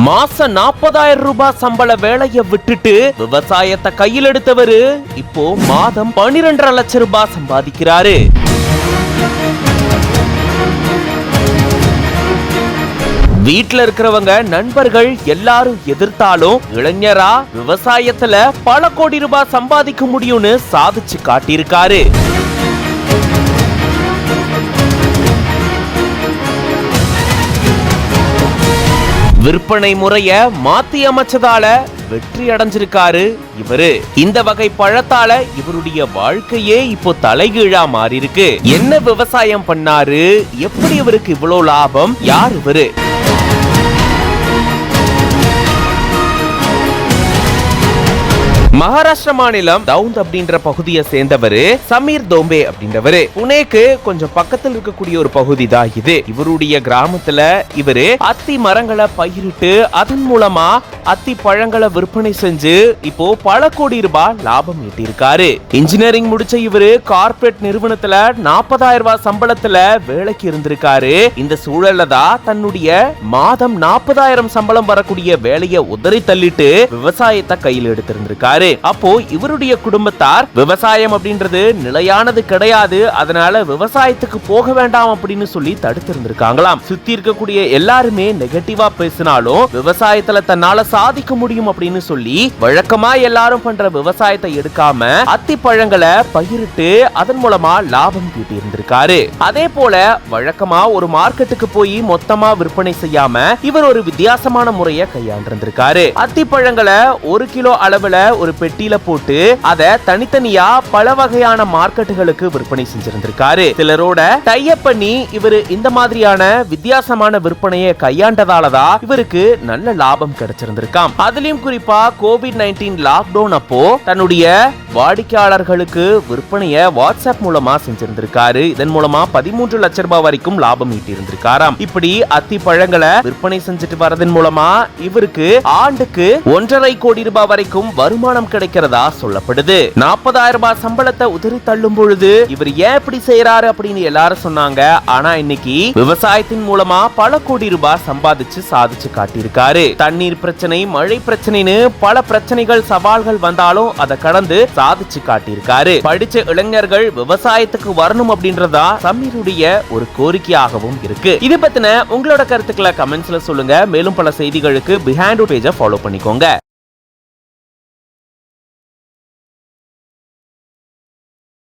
மாசம் 40,000 ரூபாய் சம்பள வேலையை விட்டுட்டு விவசாயத்தை கையில் எடுத்தவரு இப்போ மாதம் 12.5 லட்சம் ரூபாய் சம்பாதிக்கிறாரு. வீட்டுல இருக்கிறவங்க நண்பர்கள் எல்லாரும் எதிர்த்தாலும் இளைஞரா விவசாயத்துல பல கோடி ரூபாய் சம்பாதிக்க முடியும்னு சாதிச்சு காட்டியிருக்காரு. விற்பனை முறைய மாத்தி அமைச்சதால வெற்றி அடைஞ்சிருக்காரு இவரு. இந்த வகை பழத்தால இவருடைய வாழ்க்கையே இப்போ தலைகீழா மாறி இருக்கு. என்ன விவசாயம் பண்ணாரு, எப்படி இவருக்கு இவ்வளவு லாபம், யார் இவரு? மகாராஷ்டிரா மாநிலம் தவுண்ட் அப்படின்ற பகுதியை சேர்ந்தவரு சமீர் தோம்பே அப்படின்றவரு. புனேக்கு கொஞ்சம் பக்கத்தில் இருக்கக்கூடிய ஒரு பகுதி தான் இது. இவருடைய கிராமத்துல இவரு அத்தி மரங்களை பயிரிட்டு அதன் மூலமா அத்தி பழங்களை விற்பனை செஞ்சு இப்போ பல கோடி ரூபாய் லாபம் ஈட்டியிருக்காரு. இன்ஜினியரிங் முடிச்ச இவரு கார்ப்பரேட் நிறுவனத்துல 40,000 ரூபாய் சம்பளத்துல வேலைக்கு இருந்திருக்காரு. இந்த சூழல்ல தான் தன்னுடைய மாதம் 40,000 சம்பளம் வரக்கூடிய வேலையை உதறி தள்ளிட்டு விவசாயத்தை கையில் எடுத்திருந்திருக்காரு. அப்போ இவருடைய குடும்பத்தார் விவசாயம் அப்படின்றது நிலையானது கிடையாது, அதனால விவசாயத்துக்கு போக வேண்டாம் அப்படின்னு சொல்லி தடுத்து இருந்திருக்காங்களாம். சுத்தி இருக்கக்கூடிய எல்லாருமே நெகட்டிவா பேசினாலும் விவசாயத்துல தன்னால சாதிக்க முடியும் அப்படின்னு சொல்லி வழக்கமா எல்லாரும் பண்ற விவசாயத்தை எடுக்காம அத்தி பழங்களை பயிரிட்டு அதன் மூலமா லாபம் ஈட்டி இருந்திருக்காரு. அதே போல வழக்கமா ஒரு மார்க்கெட்டுக்கு போய் மொத்தமா விற்பனை செய்யாம இவர் ஒரு வித்தியாசமான முறையை கையாண்டிருந்திருக்காரு. அத்தி பழங்களை 1 கிலோ அளவுல ஒரு பெட்டியில போட்டு அதை தனித்தனியா பல வகையான மார்க்கெட்டுகளுக்கு விற்பனை செஞ்சிருந்திருக்காரு. சிலரோட டைப் பண்ணி இவர் இந்த மாதிரியான வித்தியாசமான விற்பனையை கையாண்டதாலதான் இவருக்கு நல்ல லாபம் கிடைச்சிருந்திருக்காம். அதுலயும் குறிப்பா COVID-19 லாக்டவுன் அப்போ தன்னுடைய வாடிக்கையாளர்களுக்கு விற்பனையை வாட்ஸ்அப் மூலமா செஞ்சிருந்திருக்காரு. இதன் மூலமா 13 லட்சம் ரூபாய் வரைக்கும் லாபம் ஈட்டி இருந்திருக்காராம். இப்படி அத்தி பழங்களை விற்பனை செஞ்சுட்டு வரதன் மூலமா இவருக்கு ஆண்டுக்கு 1.5 கோடி ரூபாய் வரைக்கும் வருமானம் கிடைக்கிறதா சொல்லப்படுது. 40,000 ரூபாய் சம்பளத்தை உதறி தள்ளும் பொழுது இவர் ஏன் இப்படி செய்யறாரு அப்படின்னு எல்லாரும் சொன்னாங்க. ஆனா இன்னைக்கு விவசாயத்தின் மூலமா பல கோடி ரூபாய் சம்பாதிச்சு சாதிச்சு காட்டியிருக்காரு. தண்ணீர் பிரச்சனை, மழை பிரச்சனைன்னு பல பிரச்சனைகள் சவால்கள் வந்தாலும் அதை கடந்து சாதிச்சு காட்டியிருக்காரு. படிச்ச இளைஞர்கள் விவசாயத்துக்கு வரணும் அப்படின்றதா சமீருடைய ஒரு கோரிக்கையாகவும் இருக்கு. இது பத்தின உங்களோட கருத்துக்களை கமெண்ட்ஸ்ல சொல்லுங்க. மேலும் பல செய்திகளுக்கு பிஹைண்ட் பேஜை ஃபாலோ பண்ணிக்கோங்க.